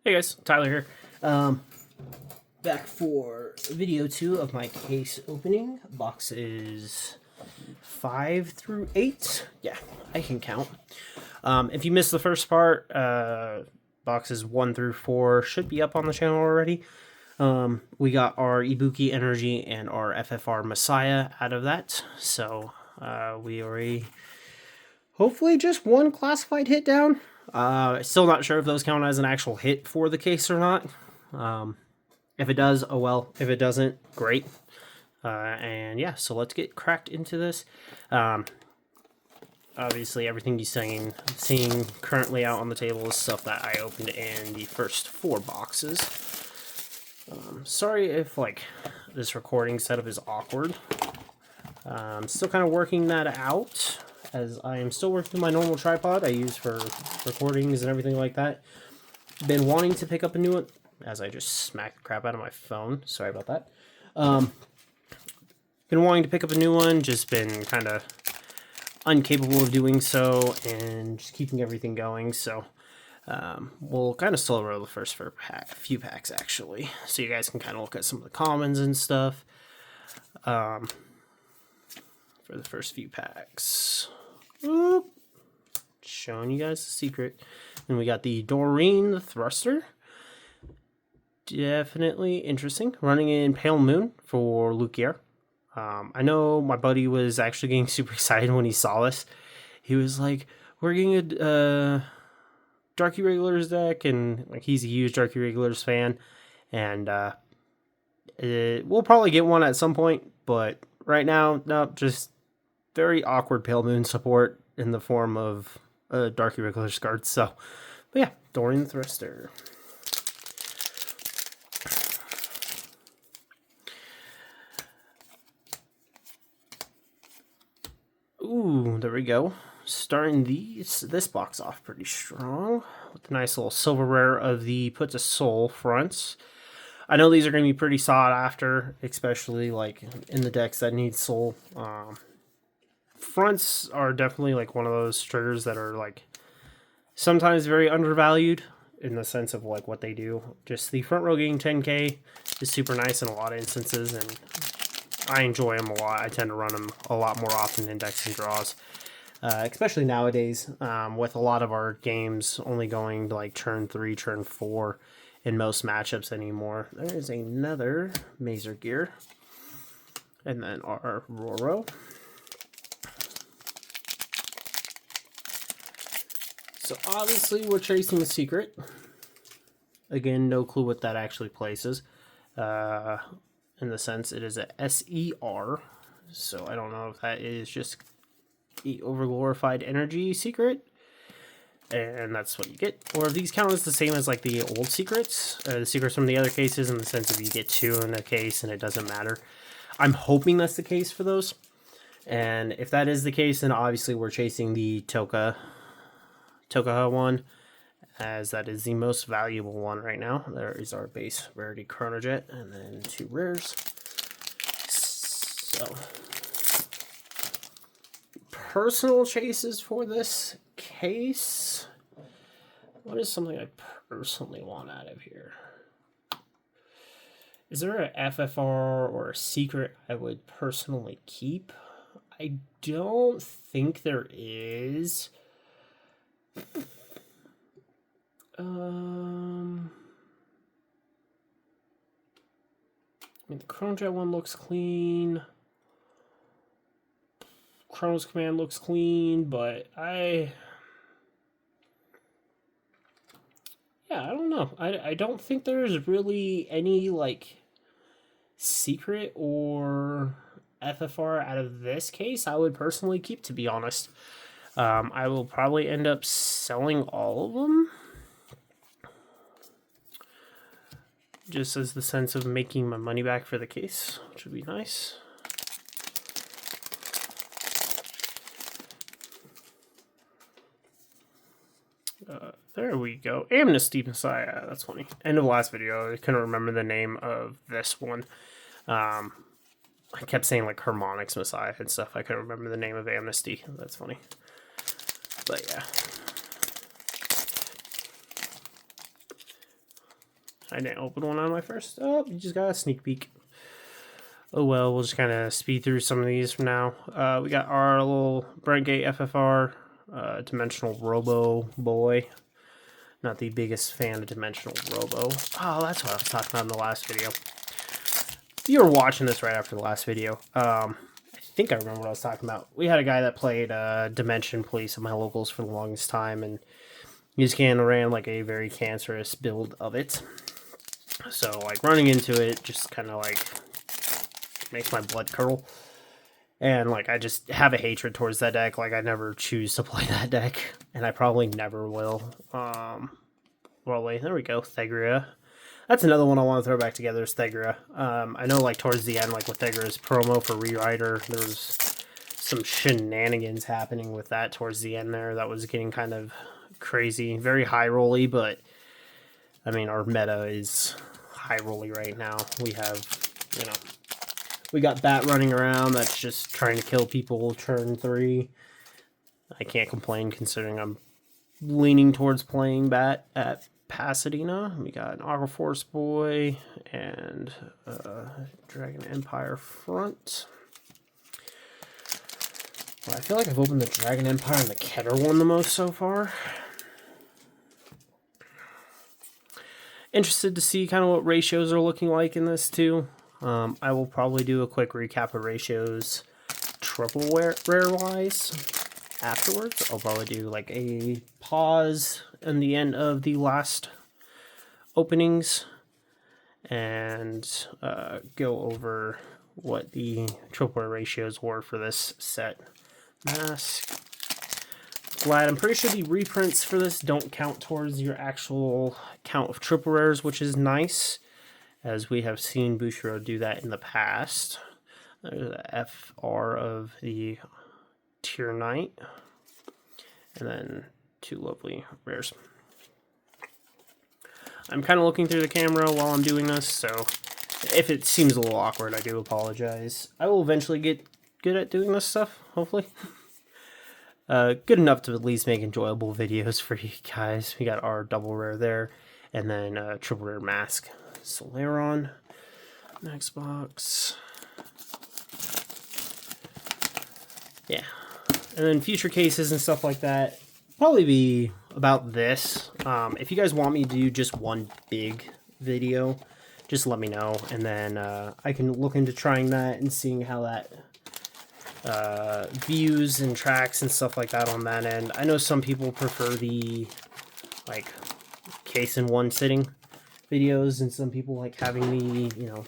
Hey guys, Tyler here. Back for video 2 of my case opening. Boxes 5 through 8. Yeah, I can count. If you missed the first part, boxes 1 through 4 should be up on the channel already. We got our Ibuki Energy and our FFR Messiah out of that. So we already hopefully just one classified hit down. Still not sure if those count as an actual hit for the case or not. If it does, oh well. If it doesn't, great. And yeah, so let's get cracked into this. Obviously, everything you're seeing currently out on the table is stuff that I opened in the first 4 boxes. Sorry if this recording setup is awkward. I'm still kind of working that out, as I am still working my normal tripod I use for recordings and everything like that. Been wanting to pick up a new one, as I just smacked the crap out of my phone. Sorry about that. Been wanting to pick up a new one, just been kind of incapable of doing so and just keeping everything going. So we'll kind of slow roll the first for a few packs, actually, so you guys can kind of look at some of the commons and stuff. For the first few packs. Whoop. Showing you guys the secret. And we got the Doreen the Thruster. Definitely interesting. Running in Pale Moon for Lukier. I know my buddy was actually getting super excited when he saw this. He was like, we're getting a Dark Irregulars deck, and he's a huge Dark Irregulars fan. And we'll probably get one at some point, but right now, no, just very awkward Pale Moon support in the form of a Dark Irregular card. So, but yeah, Doreen the Thruster. Ooh, there we go. Starting this box off pretty strong with the nice little silver rare of the Puts a Soul fronts. I know these are going to be pretty sought after, especially in the decks that need soul. Fronts are definitely one of those triggers that are sometimes very undervalued in the sense of what they do. Just the front row getting 10k is super nice in a lot of instances, and I enjoy them a lot. I tend to run them a lot more often in decks and draws, especially nowadays with a lot of our games only going to turn 3, turn 4 in most matchups anymore. There is another Mazer Gear, and then our Roro. So obviously we're chasing the secret. Again, no clue what that actually places. In the sense it is a SER. So I don't know if that is just the overglorified energy secret. And that's what you get. Or if these count as the same as the old secrets. The secrets from the other cases, in the sense of you get 2 in a case and it doesn't matter. I'm hoping that's the case for those. And if that is the case, then obviously we're chasing the Tokaha one, as that is the most valuable one right now. There is our base rarity Chronojet, and then 2 rares. So, personal chases for this case. What is something I personally want out of here? Is there an FFR or a secret I would personally keep? I don't think there is. I mean, the Chronojet one looks clean. Chronos Command looks clean, but I don't know. I don't think there's really any secret or FFR out of this case I would personally keep, to be honest. I will probably end up selling all of them, just as the sense of making my money back for the case, which would be nice. There we go. Amnesty Messiah. That's funny. End of last video. I couldn't remember the name of this one. I kept saying Harmonix Messiah and stuff. I couldn't remember the name of Amnesty. That's funny. But yeah. I didn't open one on my first. Oh, you just got a sneak peek. Oh well, we'll just kind of speed through some of these from now. We got our little Brentgate FFR, Dimensional Robo Boy. Not the biggest fan of Dimensional Robo. Oh, that's what I was talking about in the last video. You were watching this right after the last video. I think I remember what I was talking about. We had a guy that played Dimension Police at my locals for the longest time, and he just kind of ran like a very cancerous build of it. So like running into it just kind of like makes my blood curdle. And like I just have a hatred towards that deck. Like I never choose to play that deck, and I probably never will. Well, wait, there we go, Thegria. That's another one I want to throw back together is Thegria. I know like towards the end, like with Thegria's promo for Rewriter, there was some shenanigans happening with that towards the end there. That was getting kind of crazy, very high rolly, but I mean our meta is high rolly right now. We have, you know, we got Bat running around that's just trying to kill people turn 3. I can't complain considering I'm leaning towards playing Bat at Pasadena. We got an Aqua Force Boy and Dragon Empire front. Well, I feel like I've opened the Dragon Empire and the Keter one the most so far. Interested to see kind of what ratios are looking like in this too. I will probably do a quick recap of ratios triple rare wise afterwards. I'll probably do like a pause in the end of the last openings and go over what the triple rare ratios were for this set. Mask. Glad, I'm pretty sure the reprints for this don't count towards your actual count of triple rares, which is nice, as we have seen Bushiroad do that in the past. There's the FR of the Tier Knight, and then 2 lovely rares. I'm kind of looking through the camera while I'm doing this, so if it seems a little awkward, I do apologize. I will eventually get good at doing this stuff, hopefully. Good enough to at least make enjoyable videos for you guys. We got our double rare there, and then triple rare mask. Solaron, next box. Yeah, and then future cases and stuff like that. Probably be about this. If you guys want me to do just one big video, just let me know, and then I can look into trying that and seeing how that views and tracks and stuff like that on that end. I know some people prefer the like case in one sitting videos, and some people like having the, you know,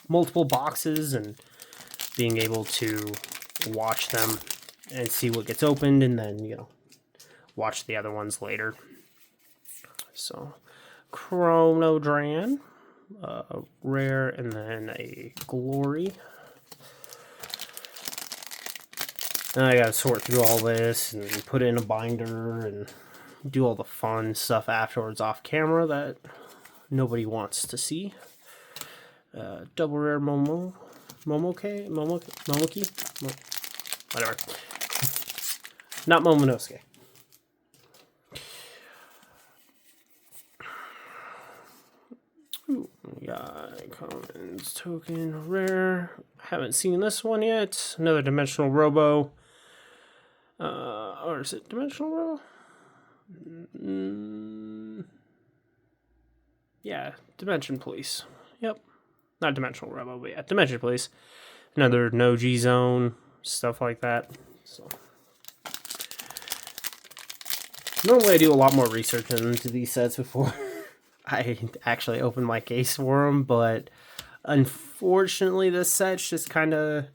multiple boxes and being able to watch them and see what gets opened, and then, you know, watch the other ones later. So Chronodran, rare, and then a glory. And I gotta sort through all this and put it in a binder and do all the fun stuff afterwards off camera that nobody wants to see. Double rare Momoki? Whatever. Not Momonosuke. Ooh, we got commons, token, rare. Haven't seen this one yet. Another Dimensional Robo. Or is it Dimensional Robo? Yeah, Dimension Police. Yep. Not Dimensional Robo, but yeah, Dimension Police. Another no G zone, stuff like that. So normally I do a lot more research into these sets before I actually open my case for them, but unfortunately this set's just kind of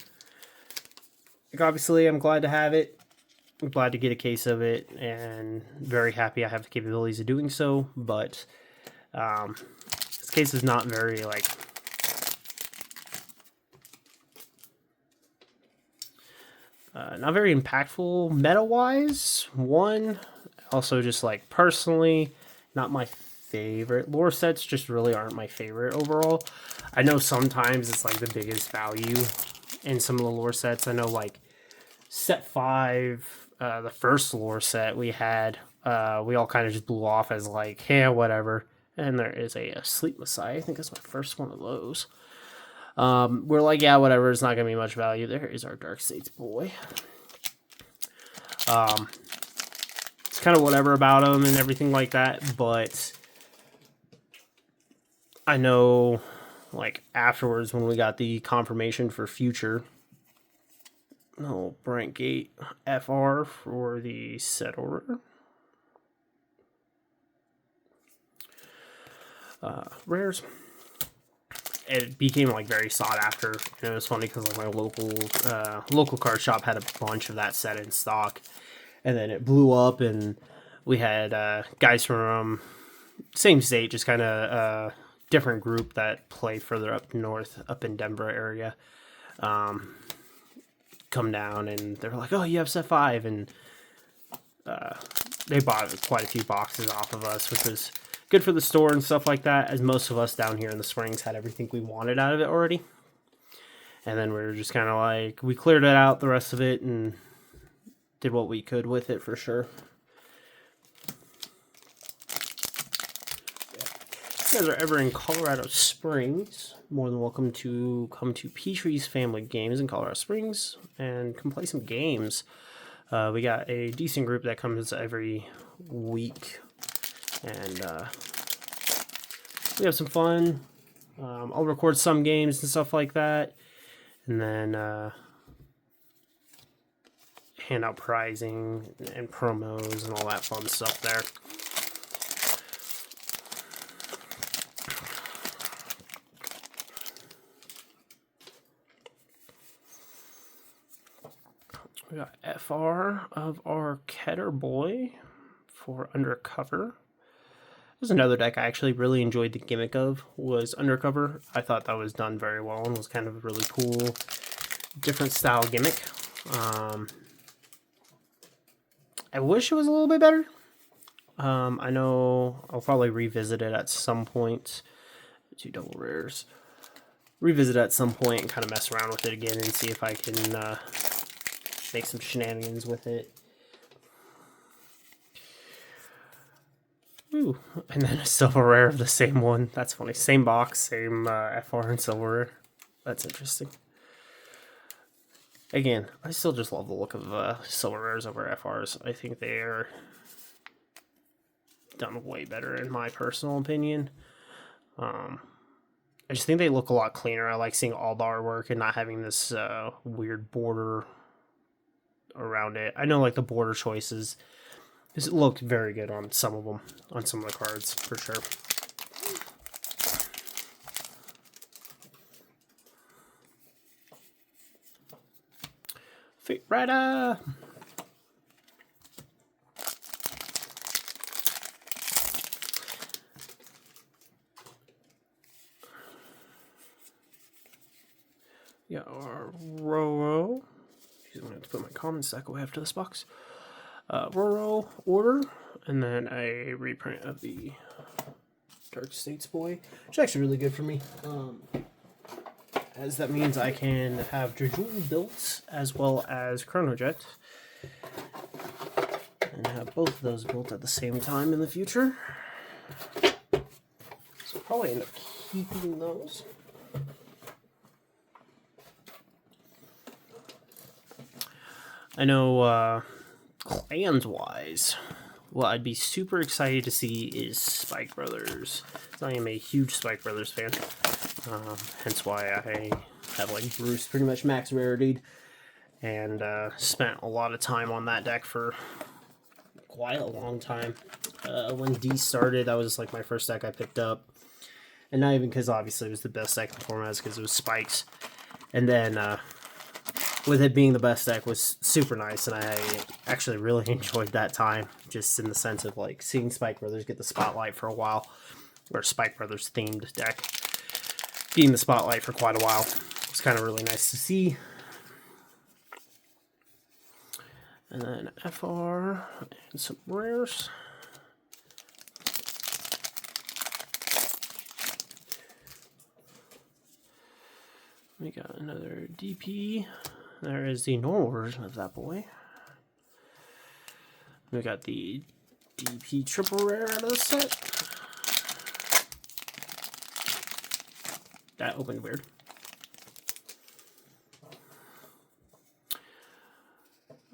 like, obviously I'm glad to have it. I'm glad to get a case of it, and very happy I have the capabilities of doing so, but this case is not very, like, not very impactful meta-wise. One, also just, like, personally, not my favorite. Lore sets just really aren't my favorite overall. I know sometimes it's, like, the biggest value in some of the lore sets. I know, like, set 5... the first lore set we had, we all kind of just blew off as like, yeah, whatever. And there is a Sleep Messiah. I think that's my first one of those. We're like, yeah, whatever. It's not going to be much value. There is our Dark States boy. It's kind of whatever about him and everything like that. But I know, like, afterwards when we got the confirmation for Future, Brent Gate FR for the set order. Rares. It became like very sought after. And it was funny because like my local card shop had a bunch of that set in stock, and then it blew up, and we had guys from same state, just kind of different group that play further up north, up in Denver area, come down, and they're like, "Oh, you have set 5," and they bought quite a few boxes off of us, which was good for the store and stuff like that, as most of us down here in the Springs had everything we wanted out of it already. And then we were just kind of like, we cleared it out, the rest of it, and did what we could with it for sure. If you guys are ever in Colorado Springs, more than welcome to come to Petrie's Family Games in Colorado Springs and come play some games. We got a decent group that comes every week, and we have some fun. I'll record some games and stuff like that, and then hand out prizing and promos and all that fun stuff there. We got FR of our Keter Boy for Undercover. There's another deck I actually really enjoyed the gimmick of, was Undercover. I thought that was done very well and was kind of a really cool, different style gimmick. I wish it was a little bit better. I know I'll probably revisit it at some point. 2 double rares. Revisit it at some point and kind of mess around with it again and see if I can make some shenanigans with it. Ooh, and then a silver rare of the same one. That's funny. Same box, same FR and silver rare. That's interesting. Again, I still just love the look of silver rares over FRs. I think they are done way better in my personal opinion. I just think they look a lot cleaner. I like seeing all the artwork and not having this weird border around it. I know like the border choices look very good on some of them, on some of the cards for sure. Fate Rider. Yeah, our Roro. I'm going to have to put my common stack away after this box. Roro order, and then a reprint of the Dark States boy, which is actually really good for me. As that means I can have Jejul built as well as Chronojet, and have both of those built at the same time in the future. So I'll probably end up keeping those. I know clans-wise, what I'd be super excited to see is Spike Brothers. I am a huge Spike Brothers fan, hence why I have like Bruce pretty much max rarity'd, and spent a lot of time on that deck for quite a long time. When D started, that was like my first deck I picked up, and not even because obviously it was the best deck in the format, because it was Spikes, and then with it being the best deck was super nice, and I actually really enjoyed that time, just in the sense of like seeing Spike Brothers get the spotlight for a while, or Spike Brothers themed deck being the spotlight for quite a while. It's kind of really nice to see. And then FR and some rares. We got another DP. There is the normal version of that boy. We got the DP triple rare out of the set. that opened weird.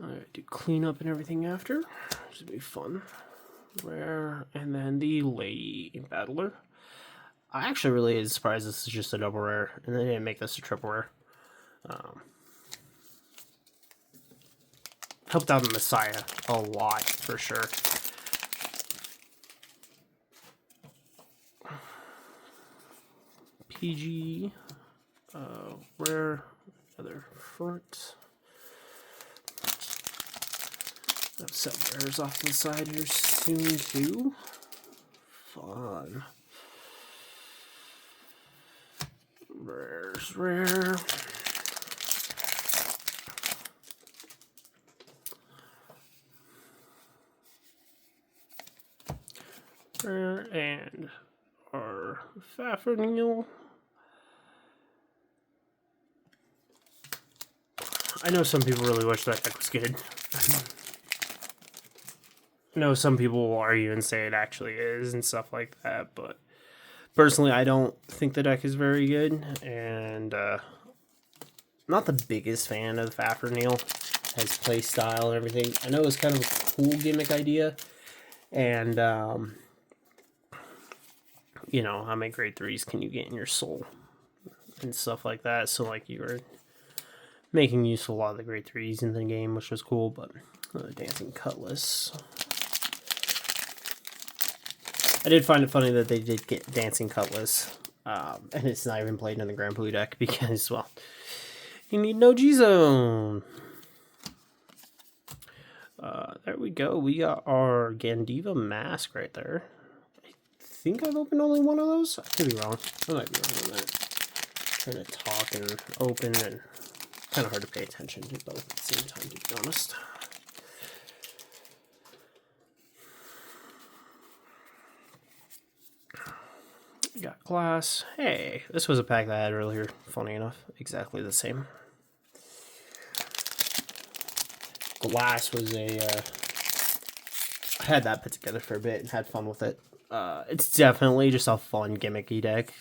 Alright, do cleanup and everything after. This would be fun. Rare, and then the Lady Battler. I actually really is surprised this is just a double rare, and they didn't make this a triple rare. Helped out the Messiah a lot, for sure. PG, rare, other front. Have some rares off to the side here soon too. Fun. Rares, rare. Rare, and our Fafnir. I know some people really wish that deck was good. I know some people will argue and say it actually is and stuff like that, but personally I don't think the deck is very good, and I'm not the biggest fan of the Fafnir as play style and everything. I know it's kind of a cool gimmick idea, and you know, how many grade 3s can you get in your soul and stuff like that, so like you were making use of a lot of the grade 3s in the game, which was cool. But Dancing Cutlass. I did find it funny that they did get Dancing Cutlass, and it's not even played in the Grand Blue deck because, well, you need no G-Zone. There we go. We got our Gandiva Mask right there. I think I've opened only one of those. I could be wrong. I might be wrong on that. I'm trying to talk and open, and kind of hard to pay attention to both at the same time, to be honest. We got Glass. Hey, this was a pack that I had earlier. Funny enough, exactly the same. Glass was a... I had that put together for a bit and had fun with it. It's definitely just a fun gimmicky deck.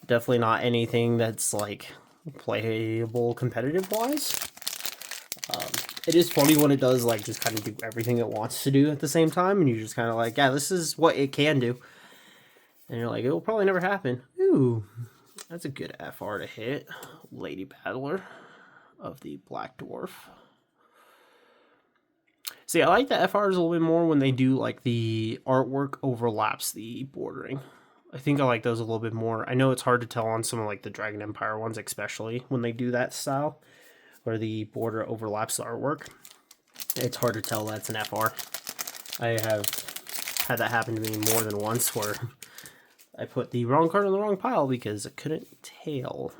Definitely not anything that's like playable competitive wise. It is funny when it does like just kind of do everything it wants to do at the same time, and you're just kind of like, yeah, this is what it can do, and you're like, it will probably never happen. Ooh, that's a good FR to hit. Lady Battler of the Black Dwarf. See, I like the FRs a little bit more when they do like the artwork overlaps the bordering. I think I like those a little bit more. I know it's hard to tell on some of like the Dragon Empire ones, especially when they do that style where the border overlaps the artwork. It's hard to tell that's an FR. I have had that happen to me more than once where I put the wrong card in the wrong pile because I couldn't tell.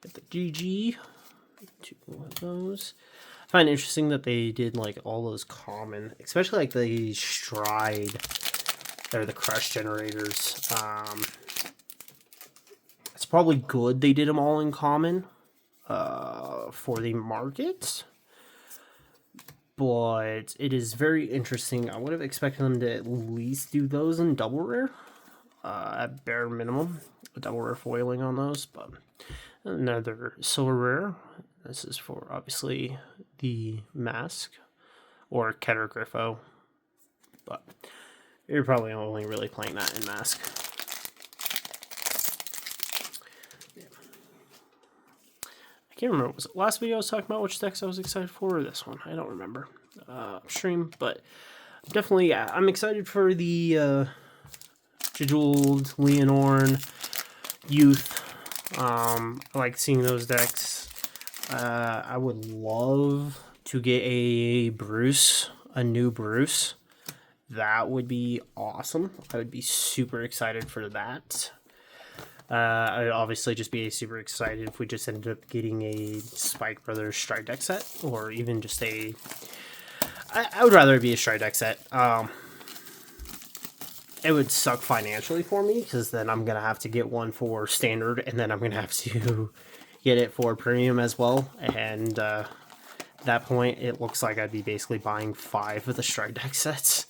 Got the GG. Two of those. I find it interesting that they did like all those common, especially like the Stride or the Crush generators. It's probably good they did them all in common for the market, but it is very interesting. I would have expected them to at least do those in double rare, at bare minimum, a double rare foiling on those. But another silver rare. This is for obviously the mask or Keter Griffo, but you're probably only really playing that in mask. Yeah. I can't remember, was it last video I was talking about which decks I was excited for, or this one? I don't remember. Stream, but definitely, yeah, I'm excited for the Jejuled, Leonorn, Youth. I like seeing those decks. I would love to get a Bruce, a new Bruce. That would be awesome. I would be super excited for that. I'd obviously just be super excited if we just ended up getting a Spike Brothers Stride deck set, or even just a... I would rather it be a Stride deck set. It would suck financially for me, because then I'm going to have to get one for Standard, and then I'm going to have to get it for Premium as well. And at that point, it looks like I'd be basically buying 5 of the Stride deck sets.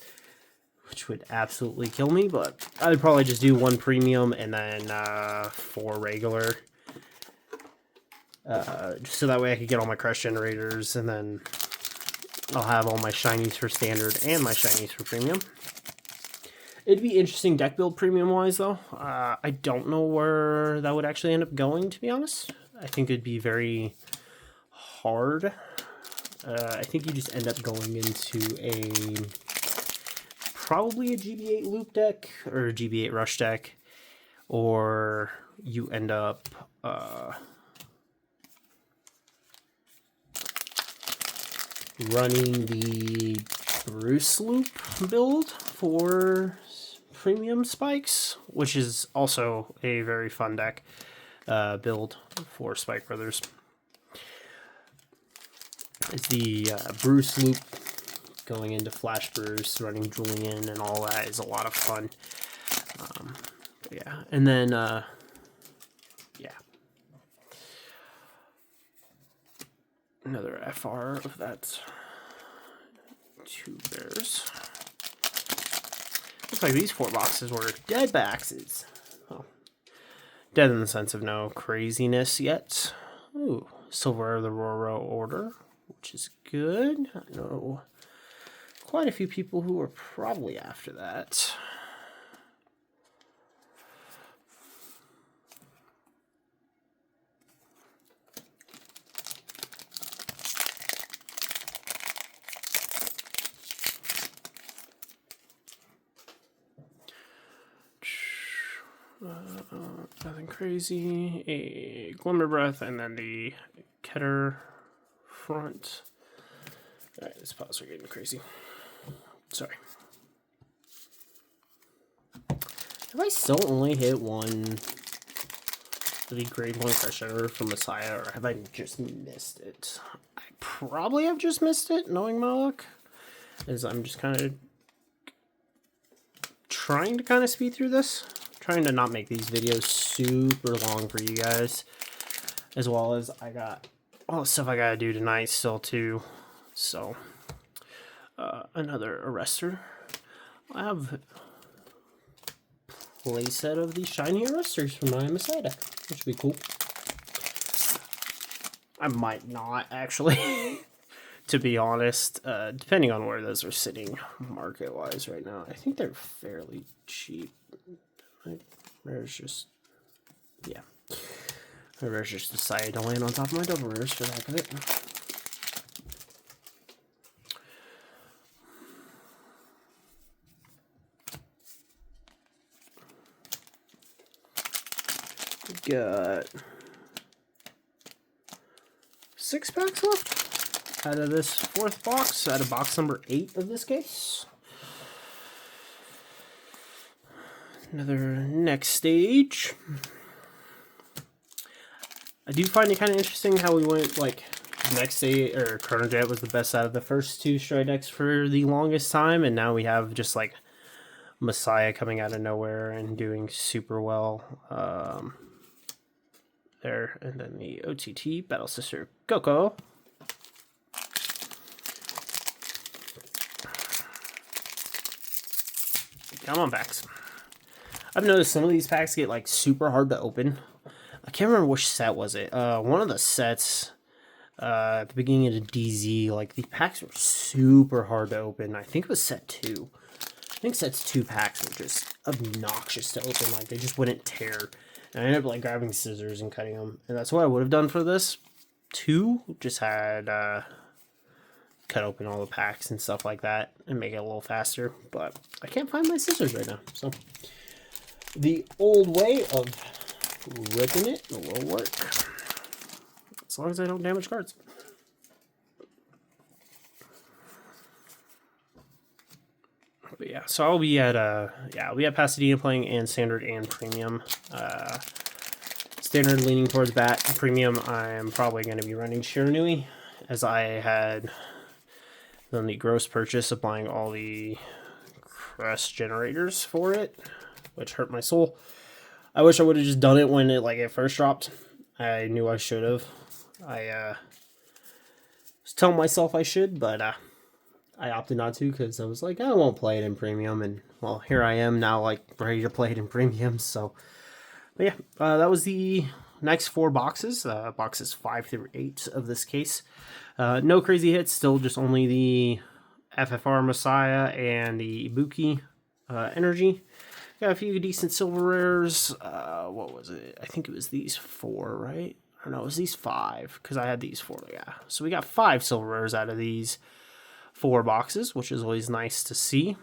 which would absolutely kill me, but I would probably just do 1 premium and then 4 regular. So that way I could get all my crush generators, and then I'll have all my shinies for standard and my shinies for premium. It'd be interesting deck build premium wise though. I don't know where that would actually end up going, to be honest. I think it'd be very hard. I think you just end up going into probably a GB8 loop deck or a GB8 rush deck, or you end up running the Bruce loop build for premium spikes, which is also a very fun deck build for Spike Brothers. It's the Bruce loop going into Flash Bruce, running Julian, and all that is a lot of fun. Yeah, and then yeah, another FR of that 2 bears. Looks like these 4 boxes were dead boxes. Oh. Dead in the sense of no craziness yet. Ooh, Silver of the Roro Order, which is good. I know quite a few people who are probably after that. Nothing crazy. A Glimmer Breath, and then the Keter front. Alright, this piles are getting crazy. Sorry. Have I still only hit 1 the grade 1 crush error from Messiah, or have I just missed it? I probably have just missed it, knowing my luck, as I'm just kind of trying to kind of speed through this. Trying to not make these videos super long for you guys, as well as I got all the stuff I gotta do tonight still too. So another arrestor. I have a playset of these shiny arresters from my Messiah deck, which would be cool. I might not actually, to be honest, depending on where those are sitting market wise right now. I think they're fairly cheap. Rare's just, yeah. Rare's just decided to land on top of my double rares for the heck of it. We got 6 packs left out of this 4th box, out of box number 8 of this case. Another next stage. I do find it kind of interesting how we went like next day, or Chrono Jet was the best out of the first 2 Stray decks for the longest time, and now we have just like Messiah coming out of nowhere and doing super well there. And then the OTT Battle Sister Coco. Come on, packs. I've noticed some of these packs get like super hard to open. I can't remember which set was it. One of the sets at the beginning of the DZ, like the packs were super hard to open. I think it was set 2. I think sets 2 packs were just obnoxious to open. Like they just wouldn't tear. And I ended up like grabbing scissors and cutting them. And that's what I would have done for this. 2 just had cut open all the packs and stuff like that and make it a little faster. But I can't find my scissors right now. So the old way of ripping it will work, as long as I don't damage cards. But yeah, so I'll be at Pasadena playing and standard and premium. Standard leaning towards bat. Premium, I am probably going to be running Shiranui, as I had done the gross purchase of buying all the crest generators for it, which hurt my soul. I wish I would have just done it when it first dropped. I knew I should have. I was telling myself I should, but I opted not to because I was like, I won't play it in premium, and well, here I am now, like ready to play it in premium. So, but yeah, that was the next 4 boxes, boxes 5 through 8 of this case. No crazy hits, still just only the FFR Messiah and the Ibuki Energy. Got a few decent silver rares. What was it? I think it was these 4, right? Or no, it was these 5, because I had these 4, yeah. So we got 5 silver rares out of these 4 boxes, which is always nice to see.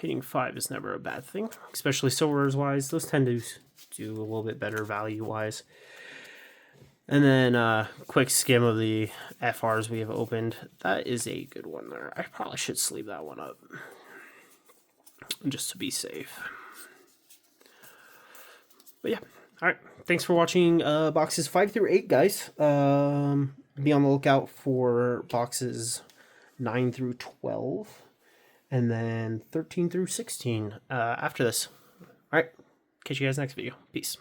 Hitting 5 is never a bad thing, especially silver rares wise. Those tend to do a little bit better value wise. And then quick skim of the FRs we have opened. That is a good one there. I probably should sleeve that one up just to be safe. But yeah, all right. Thanks for watching boxes 5 through 8, guys. Be on the lookout for boxes 9 through 12, and then 13 through 16 after this. All right. Catch you guys next video. Peace.